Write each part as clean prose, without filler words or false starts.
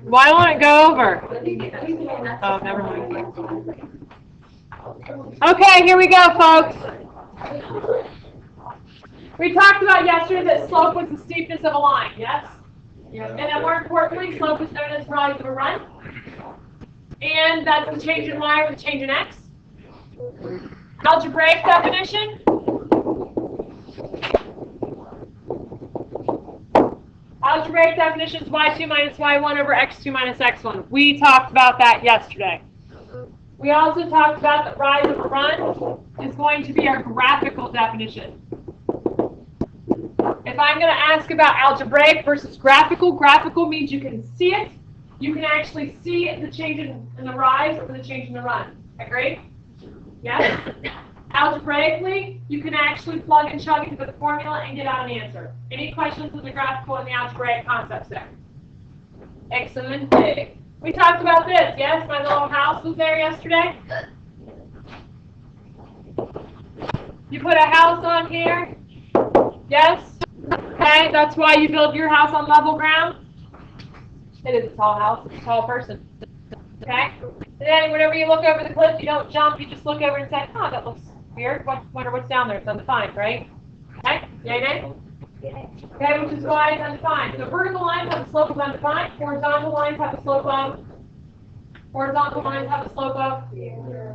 Why won't it go over? Oh, never mind. Okay, here we go, folks. We talked about yesterday that slope was the steepness of a line, yes? And then more importantly, slope is known as rise of a run. And that's the change in y or the change in x. Algebraic definition. Algebraic definition is y2 minus y1 over x2 minus x1. We talked about that yesterday. We also talked about that rise of a run is going to be our graphical definition. If I'm going to ask about algebraic versus graphical, graphical means you can see it. You can actually see the change in the rise or the change in the run. Agree? Yes? Algebraically, you can actually plug and chug into the formula and get out an answer. Any questions with the graphical and the algebraic concepts there? Excellent. We talked about this, yes? My little house was there yesterday. You put a house on here? Yes? Okay, that's why you build your house on level ground. It is a tall house, it's a tall person. Okay? And then whenever you look over the cliff, you don't jump, you just look over and say, oh, that looks weird. Wonder what's down there. It's undefined, right? Okay? Yay, nay? Okay, which is why it's undefined. So vertical lines have a slope of undefined. Horizontal lines have a slope of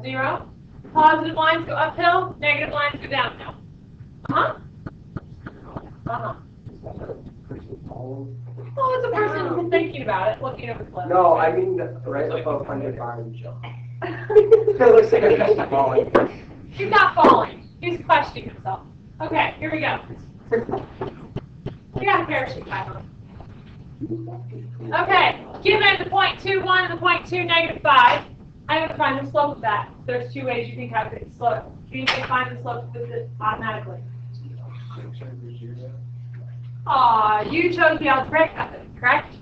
0. Positive lines go uphill. Negative lines go downhill. Oh, it's a person thinking about it, looking over the cliff. No, I mean right above undefined. It looks like a falling. He's not falling. He's questioning himself. Okay, here we go. We got a parachute tie on. Okay, given the point 2, 1 and the point 2, negative 5, I'm going to find the slope of that. There's two ways you can calculate the slope. You can find the slope of this automatically. Aw, you chose the algebraic method, correct?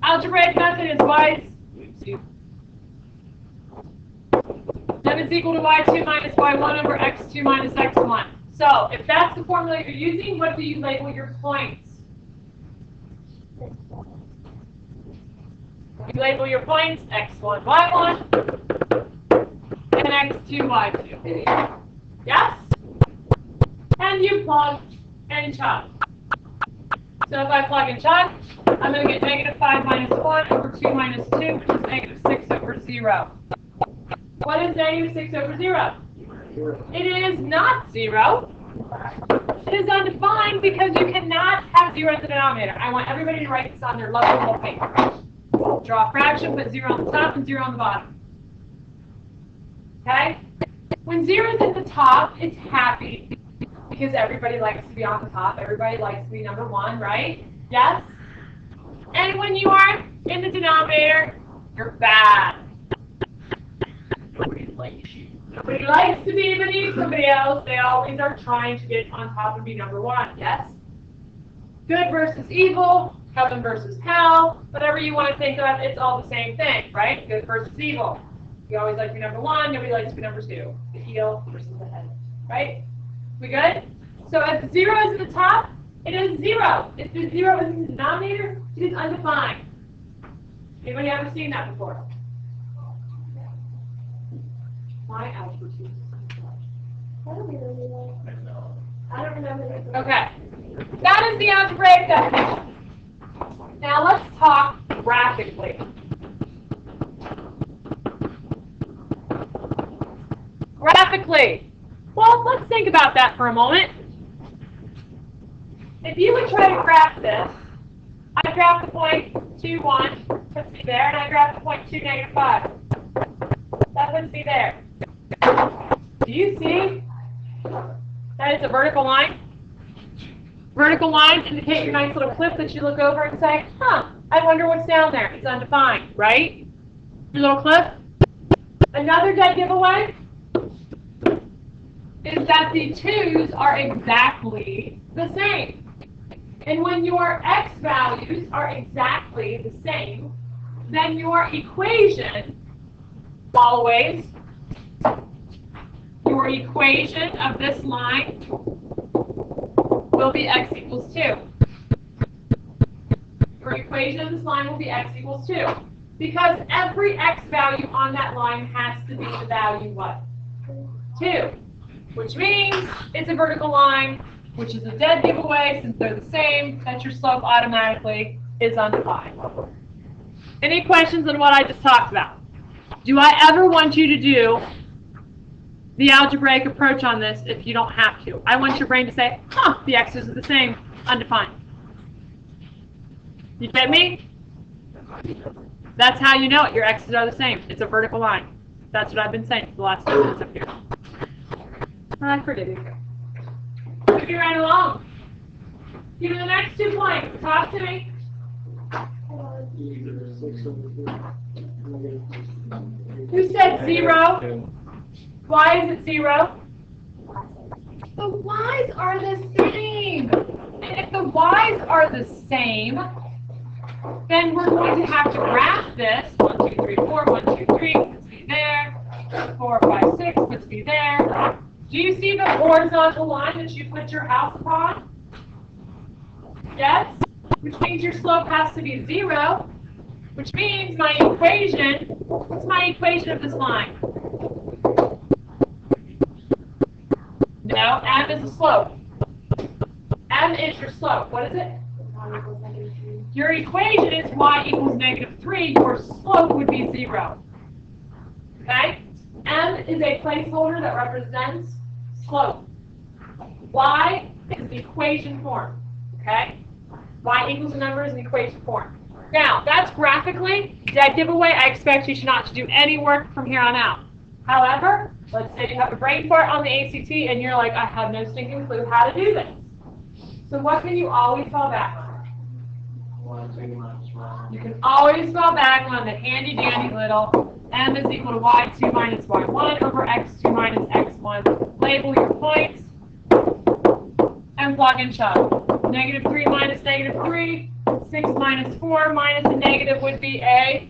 Algebraic method is y m is equal to y2 minus y1 over x2 minus x1. So, if that's the formula you're using, what do you label your points? You label your points x1, y1, and x2, y2. Yes? And you plug and chug. So if I plug and chug, I'm going to get negative 5 minus 1 over 2 minus 2, which is negative 6 over 0. What is negative 6 over 0? It is not 0. It is undefined because you cannot have 0 as the denominator. I want everybody to write this on their lovely little paper. Draw a fraction, put 0 on the top and 0 on the bottom. Okay? When 0 is at the top, it's happy because everybody likes to be on the top. Everybody likes to be number 1, right? Yes? And when you are in the denominator, you're bad. Nobody likes you. Nobody likes to be beneath somebody else. They always are trying to get on top and be number 1. Yes? Good versus evil, heaven versus hell, whatever you want to think of, it's all the same thing, right? Good versus evil. You always like to be number 1, nobody likes to be number 2. The heel versus the head, right? We good? So if the 0 is at the top, it is 0. If the 0 is in the denominator, it is undefined. Anybody ever seen that before? My algebra 2. I don't remember. Okay. That is the algebraic definition. Now let's talk graphically. Graphically. Well, let's think about that for a moment. If you would try to graph this, I graph the point 2, 1, puts me there, and I graph the point 2, negative 5. That puts me there. Do you see that it's a vertical line? Vertical lines indicate your nice little cliff that you look over and say, huh, I wonder what's down there. It's undefined, right? Your little cliff. Another dead giveaway is that the 2's are exactly the same. And when your x values are exactly the same, then your equation always your equation of this line will be x equals 2. Your equation of this line will be x equals 2. Because every x value on that line has to be the value what? 2. Which means it's a vertical line, which is a dead giveaway since they're the same, that your slope automatically is undefined. Any questions on what I just talked about? Do I ever want you to do the algebraic approach on this if you don't have to? I want your brain to say, huh, the x's are the same, undefined. You get me? That's how you know it. Your x's are the same. It's a vertical line. That's what I've been saying for the last 2 minutes up here. I forgive you. Moving right along. Give me the next 2 points. Talk to me. Who said 0? Why is it 0? The y's are the same. And if the y's are the same, then we're going to have to graph this. 1, 2, 3, 4, 1, 2, 3, puts me there. 4, 5, 6, puts me there. Do you see the horizontal line that you put your house upon? Yes? Which means your slope has to be 0. Which means my equation, what's my equation of this line? No, m is the slope. M is your slope. What is it? Your equation is y equals -3. Your slope would be 0. Okay? M is a placeholder that represents slope. Y is the equation form. Okay? Y equals a number is an equation form. Now, that's graphically dead giveaway. I expect you not to do any work from here on out. However, let's say you have a brain fart on the ACT and you're like, I have no stinking clue how to do this. So what can you always fall back on? You can always fall back on the handy dandy little m is equal to y2 minus y1 over x2 minus x1. Label your points and plug and chug. -3 minus -3, 6 minus 4 minus a negative would be a.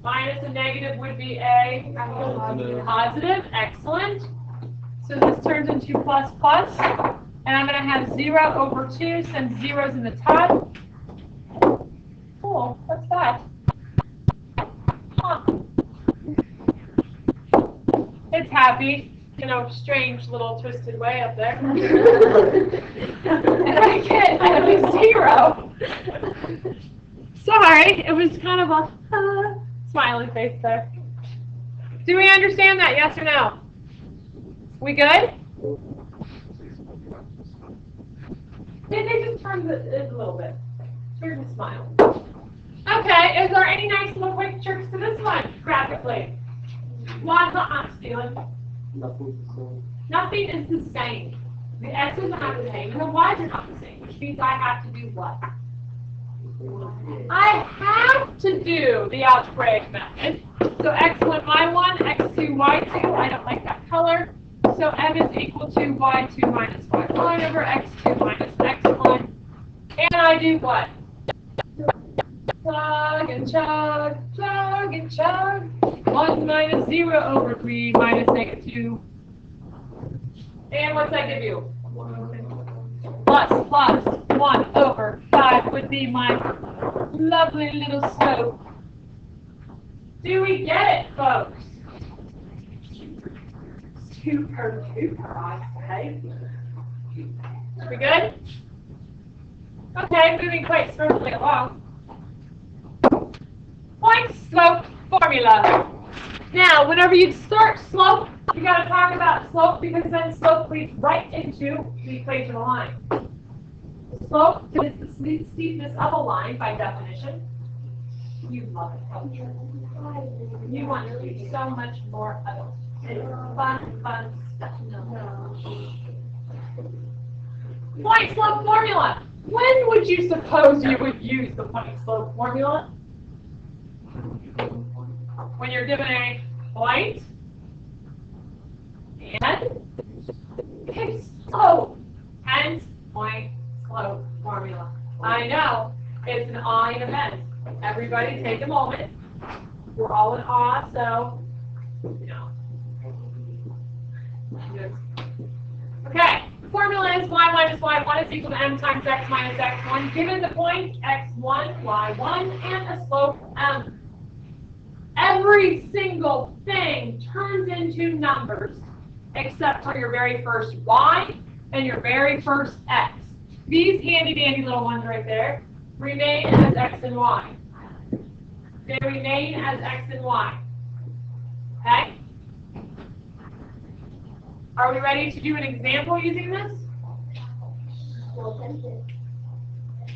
Minus a negative would be a positive. Excellent. So this turns into plus plus. And I'm going to have 0 over 2, since 0's in the top. Cool. What's that? Huh. It's happy. In a strange little twisted way up there. And I get a 0. Sorry, it was kind of a smiley face there. Do we understand that, yes or no? We good? They just turned it a little bit. Here's a smile. Okay, is there any nice little quick tricks to this one, graphically? Why not stealing? Nothing is the same. The x's are not the same, and the y's are not the same, which means I have to do what? I have to do the algebraic method. So x1, y1, x2, y2. I don't like that color. So m is equal to y2 minus y1 over x2 minus x1. And I do what? Plug and chug, plug and chug. 1 minus 0 over 3 minus -2. And what's that give you? Plus 1 over 5 would be my lovely little slope. Do we get it, folks? Super duper, I say. We good? Okay, moving quite swiftly along. Point slope formula. Now, whenever you start slope, you got to talk about slope because then slope leads right into the equation of a line. Slope is the steepness of a line by definition. You love it, don't you? You want to do so much more of it. It's fun stuff. Point slope formula. When would you suppose you would use the point slope formula? When you're given a point and a slope, hence point slope formula. I know it's an awing event. Everybody take a moment. We're all in awe, so you know. Okay, the formula is y minus y1 is equal to m times x minus x1, given the point x1, y1, and a slope m. Every single thing turns into numbers, except for your very first y and your very first x. These handy-dandy little ones right there remain as x and y. They remain as x and y. Okay? Are we ready to do an example using this?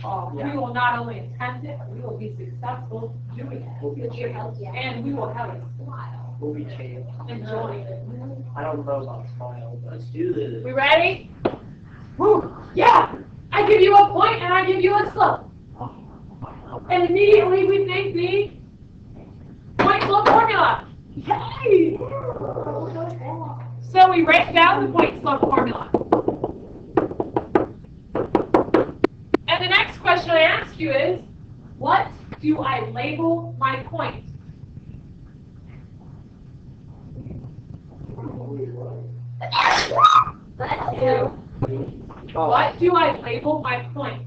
Oh, we will not only attempt it, but we will be successful doing it. And we will have a smile. We'll be changed. Enjoy it. I don't know about smile, but let's do this. We ready? Woo! Yeah! I give you a point and I give you a slope. And immediately we make the point slope formula. Yay! So we write down the point slope formula. And the next question I ask you is, what do I label my point? What do I label my point?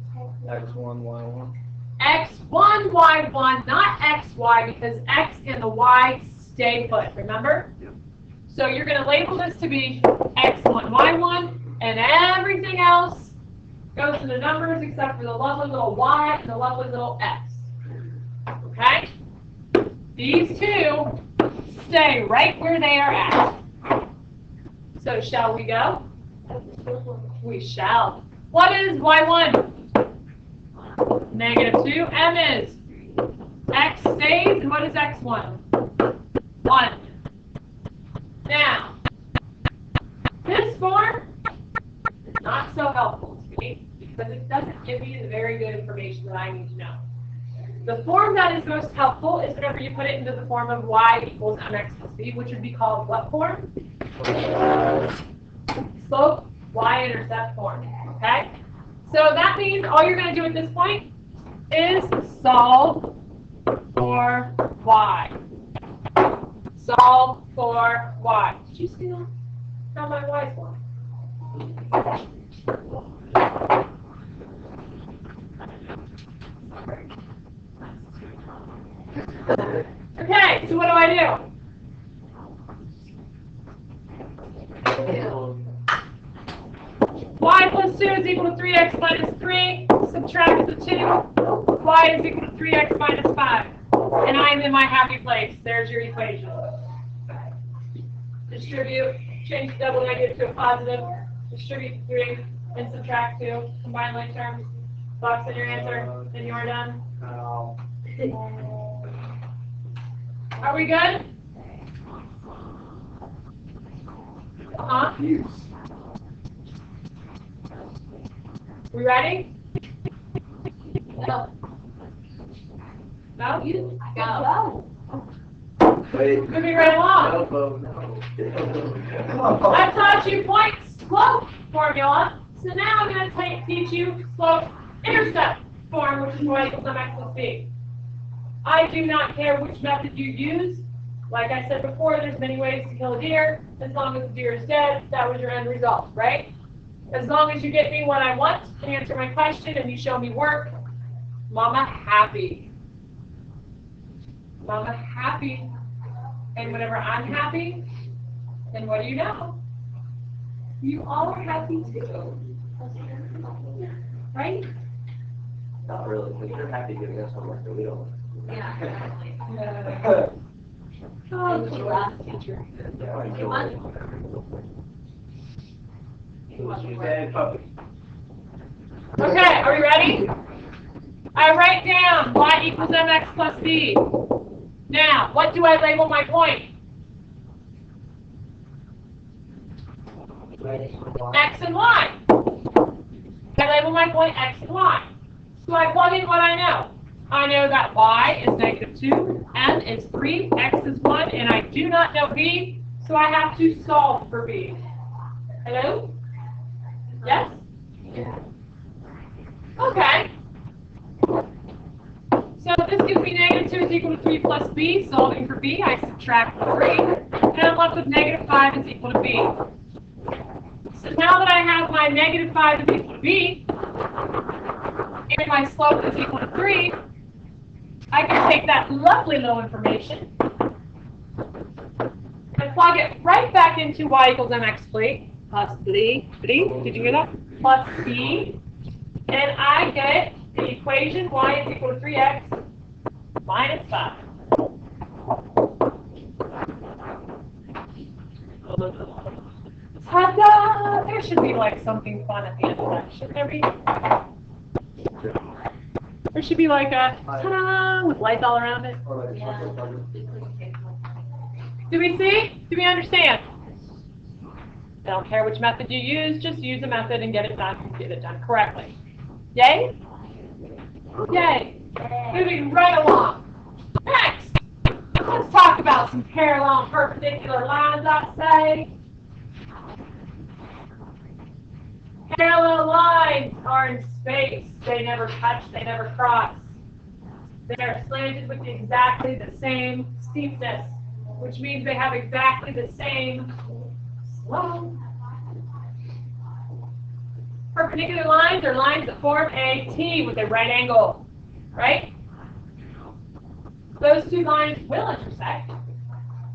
X1, Y1. X1, Y1, not XY, because X and the Y stay put, remember? Yep. So you're going to label this to be X1, Y1, and everything else goes to the numbers except for the lovely little Y and the lovely little X. Okay? These two stay right where they are at. So shall we go? We shall. What is Y1? -2. M is X stays, and what is X1? 1. Now, this form is not so helpful to me because it doesn't give me the very good information that I need to know. The form that is most helpful is whenever you put it into the form of y equals mx plus b, which would be called what form? Slope y-intercept form, okay? So that means all you're going to do at this point is solve for y. Solve for y. Did you see that? How my y's going? Okay, so what do I do? Y plus 2 is equal to 3x minus 3. Subtract the 2. Y is equal to 3x minus 5. And I am in my happy place. There's your equation. Distribute. Change the double negative to a positive. Distribute 3 and subtract 2. Combine like terms. Box in your answer. And you're done. Are we good? Uh-huh. We ready? No. No? You go. Wait. Moving right along. No. I taught you point slope formula, so now I'm going to teach you slope intercept form, which is y equals mx plus b. I do not care which method you use. Like I said before, there's many ways to kill a deer. As long as the deer is dead, that was your end result, right? As long as you get me what I want and answer my question and you show me work, Mama happy. Mama happy. And whenever I'm happy, then what do you know? You all are happy too. Right? Not really, because you're happy giving us homework that we don't. Yeah, exactly. Teacher. Okay, are we ready? I write down y equals mx plus b. Now, what do I label my point? X and y. I label my point x and y. So I plug in what I know. I know that y is -2, m is 3, x is 1, and I do not know b, so I have to solve for b. Hello? Yes? Okay. So this gives me -2 is equal to 3 plus b. Solving for b, I subtract 3, and I'm left with -5 is equal to b. want my -5 to be equal to b, and my slope is equal to 3, I can take that lovely little information and plug it right back into y equals mx plus b. Did you hear that? Plus b. And I get the equation y is equal to 3x minus 5. Ta-da! There should be like something fun at the end of that, shouldn't there be? There should be like a ta-da with lights all around it. Do we see? Do we understand? I don't care which method you use, just use a method and get it done correctly. Yay? Yay. Moving right along. Next, let's talk about some parallel and perpendicular lines, I say. Parallel lines are in space. They never touch, they never cross. They are slanted with exactly the same steepness, which means they have exactly the same slope. Perpendicular lines are lines that form a T with a right angle, right? Those two lines will intersect.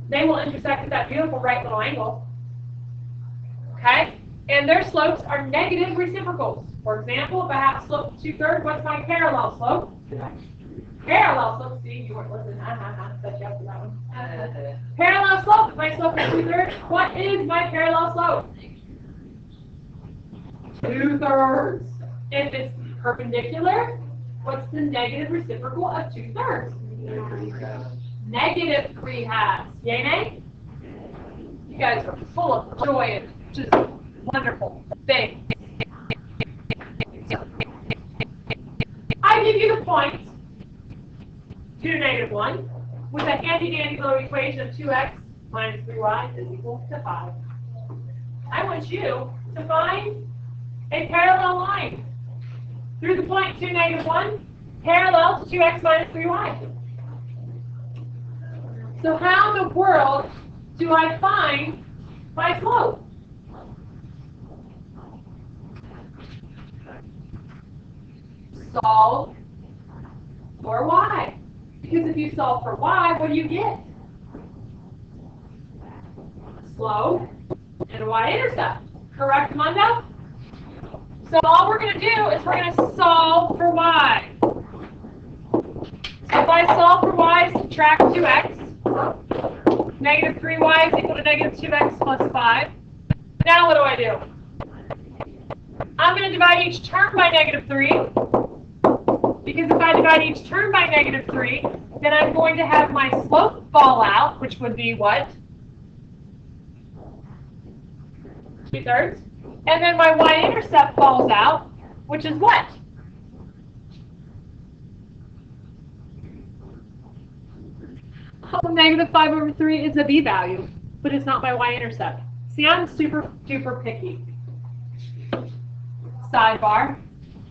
They will intersect at that beautiful right little angle, okay? And their slopes are negative reciprocals. For example, if I have a slope of 2/3, what's my parallel slope? Parallel slope, see, you weren't listening. Set you up for that one. Parallel slope, if my slope is 2/3, what is my parallel slope? 2/3. If it's perpendicular, what's the negative reciprocal of 2/3? -3/2. Yay, nay? You guys are full of joy and just wonderful things. I give you the point, 2 to -1, with a handy-dandy little equation of 2x minus 3y is equal to 5. I want you to find a parallel line through the point 2, -1, parallel to 2x minus 3y. So how in the world do I find my slope? Solve for y. Because if you solve for y, what do you get? Slope and a y-intercept. Correct, Mundo? So all we're going to do is we're going to solve for y. So if I solve for y, subtract 2x. -3y is equal to -2x plus 5. Now what do I do? I'm going to divide each term by -3. Because if I divide each term by -3, then I'm going to have my slope fall out, which would be what? 2/3. And then my y-intercept falls out, which is what? Oh, -5/3 is a b value, but it's not my y-intercept. See, I'm super duper picky. Sidebar.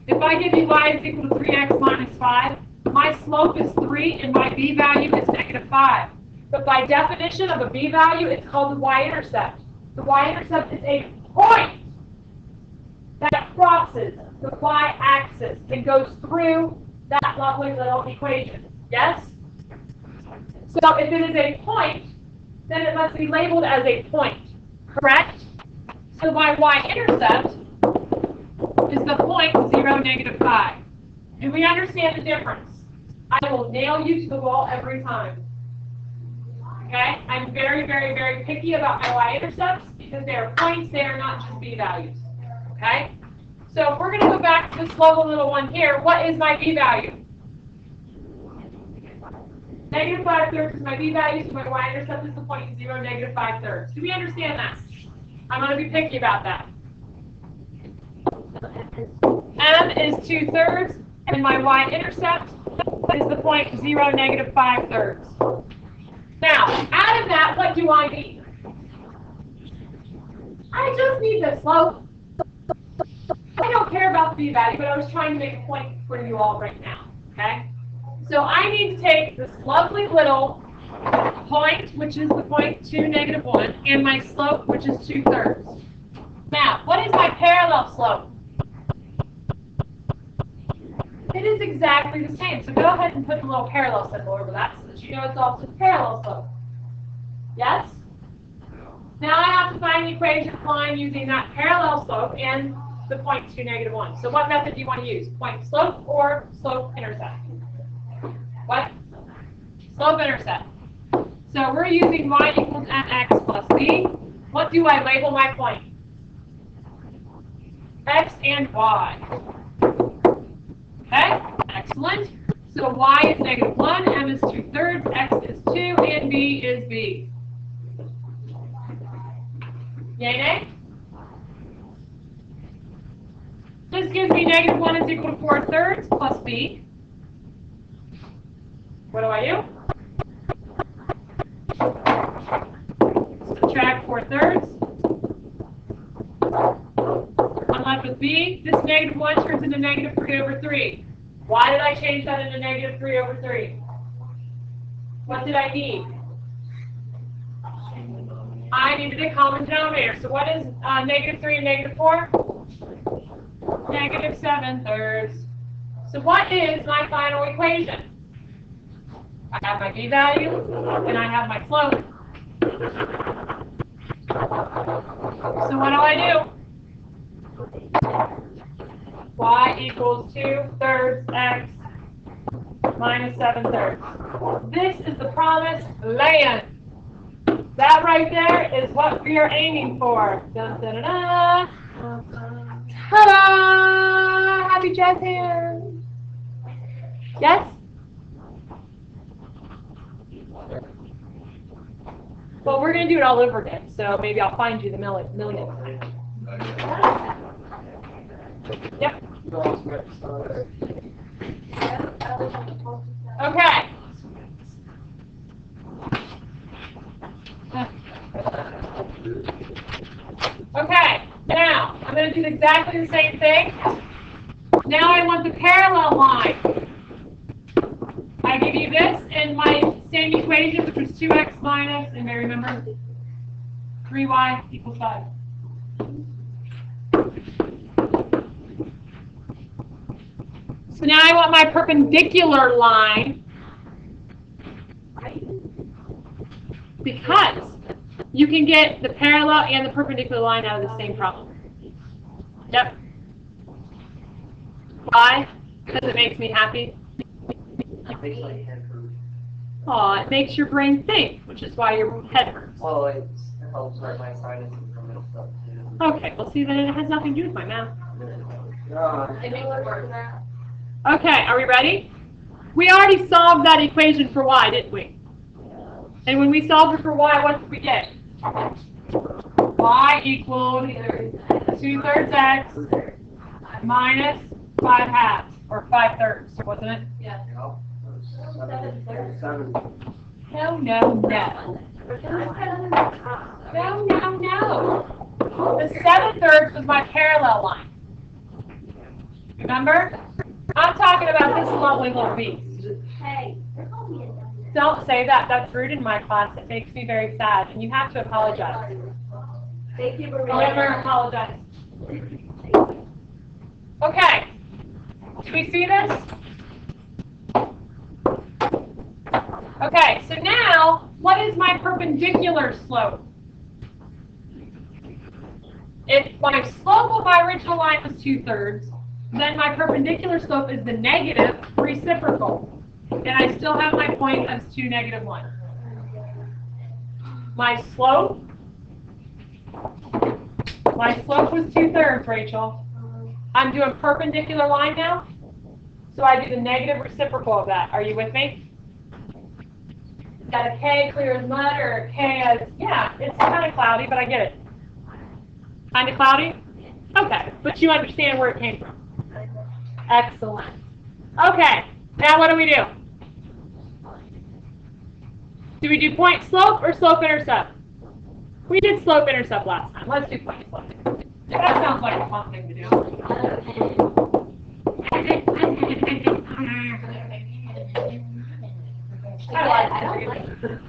If I give you y is equal to 3x minus 5, my slope is 3 and my b value is -5. But by definition of a b value, it's called the y-intercept. The y-intercept is a point that crosses the y-axis and goes through that lovely little equation. Yes? So if it is a point, then it must be labeled as a point. Correct? So my y-intercept is the point 0, -5. Do we understand the difference? I will nail you to the wall every time. Okay? I'm very, very, very picky about my y-intercepts because they are points, they are not just b values. Okay? So if we're going to go back to this lovely little one here, what is my b value? -5/3 is my b value, so my y-intercept is the point 0, -5/3. Do we understand that? I'm going to be picky about that. M is 2/3, and my y-intercept is the point 0, -5/3. Now, out of that, what do I need? I just need the slope. I don't care about the b value, but I was trying to make a point for you all right now, okay? So I need to take this lovely little point, which is the point 2, -1, and my slope, which is 2/3. Now, what is my parallel slope? It is exactly the same. So go ahead and put the little parallel symbol over that so that you know it's also parallel slope. Yes? Now I have to find the equation of line using that parallel slope and the point 2, -1. So what method do you want to use? Point slope or slope intercept? What? Slope intercept. So we're using y equals mx plus b. What do I label my point? X and y. Okay, excellent. So y is -1, m is 2/3, x is 2, and b is b. Yay, nay? This gives me -1 is equal to 4/3 plus b. What do I do? Subtract 4/3. I'm left with b. This -1 turns into -3/3. Why did I change that into -3/3? What did I need? I needed a common denominator. So what is -3 and -4? -7/3. So what is my final equation? I have my b value and I have my slope. So what do I do? Y equals 2/3 x minus 7/3. This is the promised land. That right there is what we are aiming for. Dun, dun, dun, dun. Ta-da! Happy jazz hands. Yes? Well, we're going to do it all over again, so maybe I'll find you the millionth time. Yep. Okay. Okay, now I'm going to do exactly the same thing. Now I want the parallel line. I give you this and my same equation, which was 2x minus, and remember, 3y equals 5. So now I want my perpendicular line, because you can get the parallel and the perpendicular line out of the same problem. Yep. Why? Because it makes me happy. Oh, it makes your brain think, which is why your head hurts. Well, it helps with my sinuses from and stuff too. Okay, well see, then it has nothing to do with my mouth. It makes it worse now. Okay, are we ready? We already solved that equation for y, didn't we? And when we solved it for y, what did we get? Y equals 2/3 x minus 5/2, or 5/3, wasn't it? Yeah. Seven. No, no, no. No, no, no. The 7/3 was my parallel line. Remember? I'm talking about this lovely little beast. Hey, Don't say that. That's rude in my class. It makes me very sad, and you have to apologize. thank you for Never apologize. Okay. Do we see this? Okay, so now, what is my perpendicular slope? If my slope of my original line was 2/3, then my perpendicular slope is the negative reciprocal. And I still have my point as 2, -1. My slope was 2/3, Rachel. I'm doing perpendicular line now, so I do the negative reciprocal of that. Are you with me? Got a K clear as mud, or a K as, yeah, it's kind of cloudy, but I get it. Kind of cloudy? Okay, but you understand where it came from. Excellent. Okay, now what do we do? Do we do point slope or slope intercept? We did slope intercept last time. Let's do point slope. That sounds like a fun thing to do. I like it.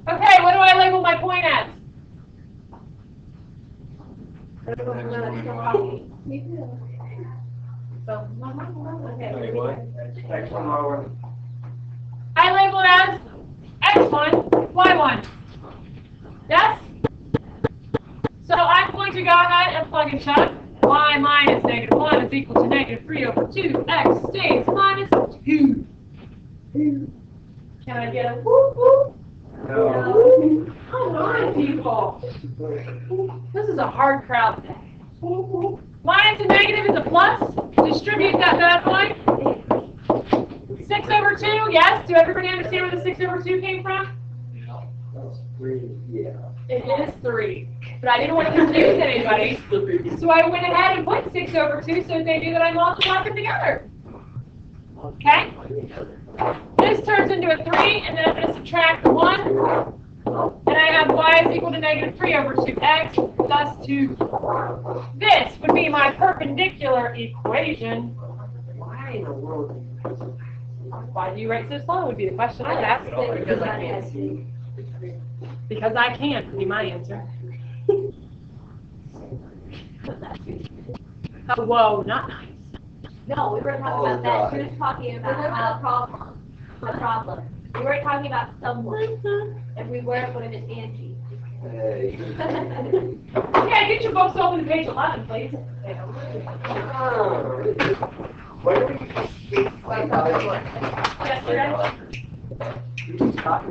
Okay, what do I label my point as? Me too. So, okay. X1, Y1. I label it as X1, Y1. Yes? So I'm going to go ahead and plug and chug. Y minus -1 is equal to -3 over 2. X stays minus 2. Can I get a whoop whoop? No. Come on, people. This is a hard crowd today. Minus a negative is a plus. Distribute that bad boy. 6 over 2, yes. Do everybody understand where the 6 over 2 came from? That's 3, yeah. It is 3. But I didn't want to confuse anybody. So I went ahead and put 6 over 2 so they knew that I multiplied them together. Okay? This turns into a 3, and then I'm going to subtract the 1. And I have y is equal to -3 over 2x plus 2. This would be my perpendicular equation. Why in the world? Why do you write so slow would be the question I'd ask. Because I can't see. Because I can, would be my answer. Oh, whoa, not nice. No, we weren't talking about that. She was talking about a problem. A problem. We weren't talking about someone. And we weren't putting it Angie. Hey. Okay, get your books open to page 11, please. Why don't we Yesterday. Back.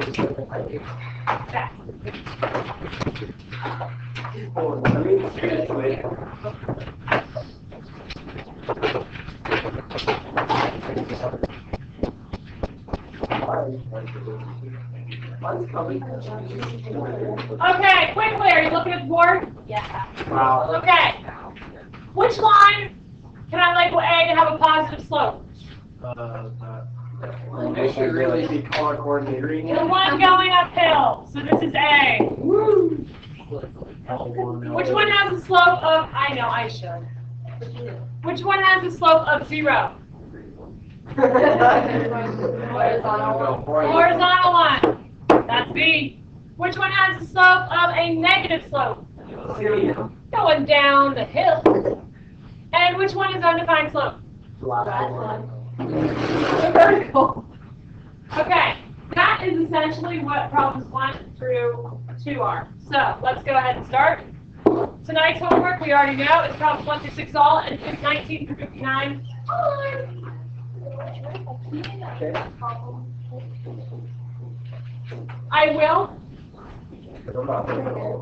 I mean, seriously. Okay, quickly, are you looking at the board? Yeah. Wow. Okay. Which line can I label A to have a positive slope? They should really be color coordinating. The one going uphill. So this is A. Woo. Which one has a slope of, I know I should. Which one has a slope of 0? Horizontal one. That's B. Which one has a slope of a negative slope? Going down the hill. And which one is undefined slope? Last one. Vertical. Okay, that is essentially what problems 1 through 2 are. So let's go ahead and start. Tonight's homework we already know is problems 1 through 6 all and 19 through 59. Okay. I will,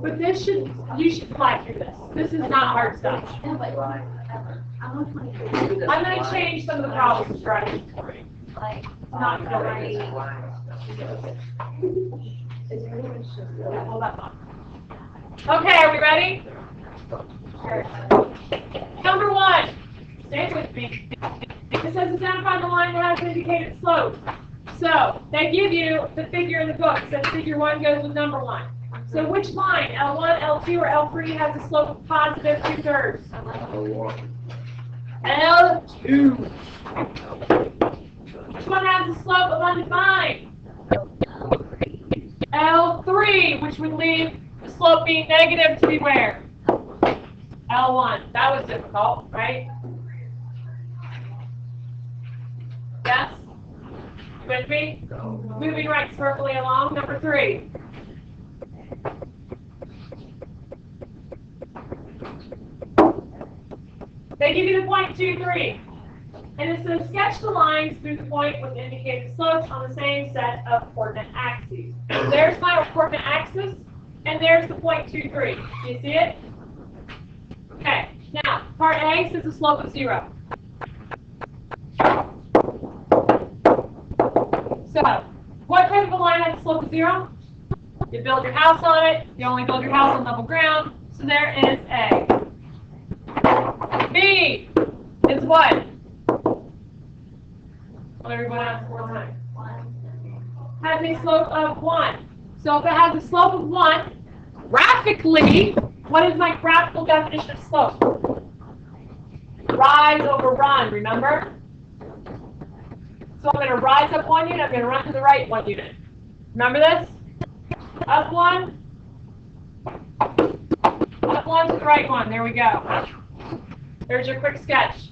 but you should fly through this. This is not hard stuff. I'm going to change some of the problems, right? Not right. Hold that thought. Okay, are we ready? Number 1. Stay with me. It says identify the line that has indicated slope. So they give you the figure in the book. It says figure 1 goes with number 1. So which line, L1, L2, or L3, has a slope of positive 2/3? L2. Which one has a slope of undefined? L3, which would leave the slope being negative to be where? L1. That was difficult, right? Yes? With me? Moving right swiftly along. Number 3. They give you the point 2, 3. And it says sketch the lines through the point with indicated slopes on the same set of coordinate axes. So there's my coordinate axis, and there's the point 2, 3. Do you see it? Okay. Now, part A says a slope of 0. So, what type of a line has a slope of 0? You build your house on it. You only build your house on level ground. So there is A. B is what? Well, everyone ask 4 times. Has a slope of 1. So if it has a slope of 1, graphically, what is my graphical definition of slope? Rise over run, remember? So I'm going to rise up 1 unit, I'm going to run to the right 1 unit. Remember this? Up 1, one to the right one. There we go. There's your quick sketch.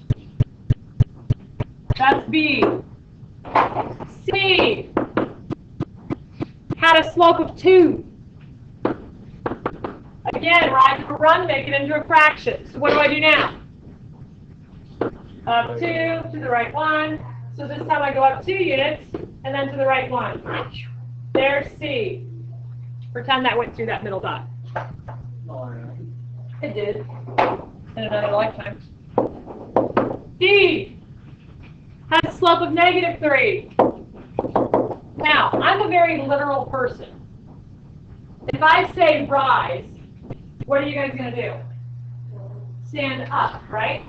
That's B. C had a slope of 2. Again, rise of a run, make it into a fraction. So what do I do now? Up 2 to the right 1. So this time I go up 2 units, and then to the right 1. There's C. Pretend that went through that middle dot. It did. In another lifetime. D has a slope of -3. Now, I'm a very literal person. If I say rise, what are you guys going to do? Stand up, right?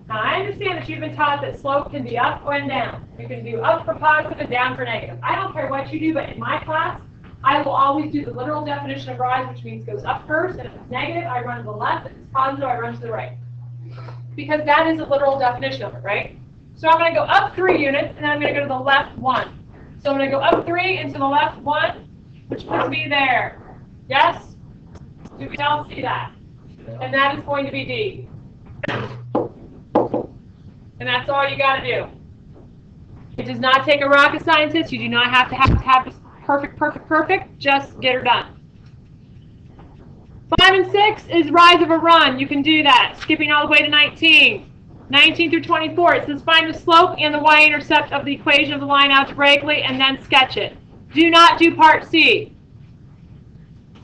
Now, I understand that you've been taught that slope can be up and down. You can do up for positive and down for negative. I don't care what you do, but in my class, I will always do the literal definition of rise, which means goes up first, and if it's negative, I run to the left, if it's positive, I run to the right. Because that is a literal definition of it, right? So I'm going to go up 3 units, and then I'm going to go to the left 1. So I'm going to go up 3 and to the left 1, which puts me there. Yes? Do we all see that? And that is going to be D. And that's all you got to do. It does not take a rocket scientist. You do not have to have this perfect. Just get her done. 5 and 6 is rise of a run. You can do that. Skipping all the way to 19. 19 through 24, it says find the slope and the y-intercept of the equation of the line algebraically and then sketch it. Do not do part C.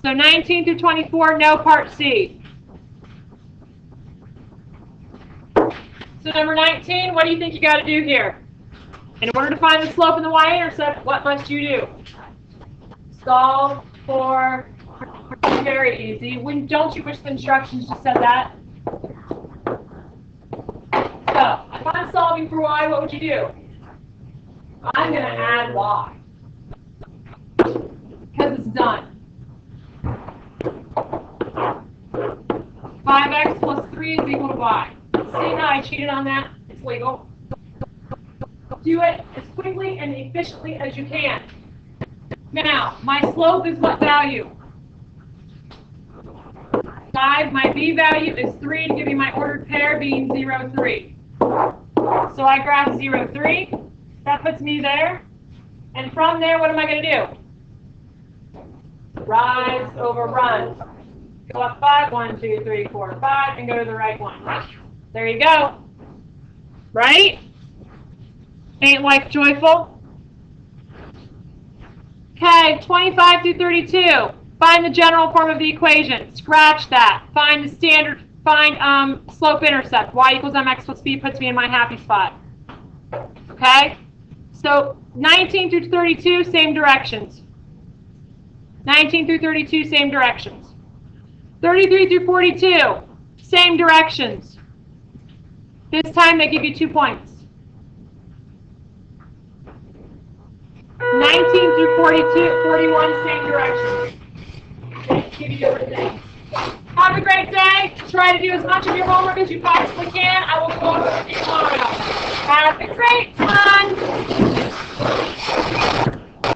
So 19 through 24, no part C. So number 19, what do you think you got to do here? In order to find the slope and the y-intercept, what must you do? Solve for, very easy. Don't you wish the instructions just said that? So, if I'm solving for y, what would you do? I'm going to add y. Because it's done. 5x plus 3 is equal to y. See how I cheated on that? It's legal. Do it as quickly and efficiently as you can. Now, my slope is what value? 5. My b value is 3 to give me my ordered pair being 0, 3. So I graph 0, 3. That puts me there. And from there, what am I going to do? Rise over run. Go up 5, 1, 2, 3, 4, 5, and go to the right one. There you go. Right? Ain't life joyful? Okay, 25 through 32. Find the general form of the equation. Scratch that. Find the standard. Find slope-intercept. Y equals mx plus b puts me in my happy spot. Okay? So 19 through 32, same directions. 19 through 32, same directions. 33 through 42, same directions. This time they give you 2 points. 19 through 42, 41, same directions. They give you different things. Have a great day. Try to do as much of your homework as you possibly can. I will go over to you tomorrow. Have a great one.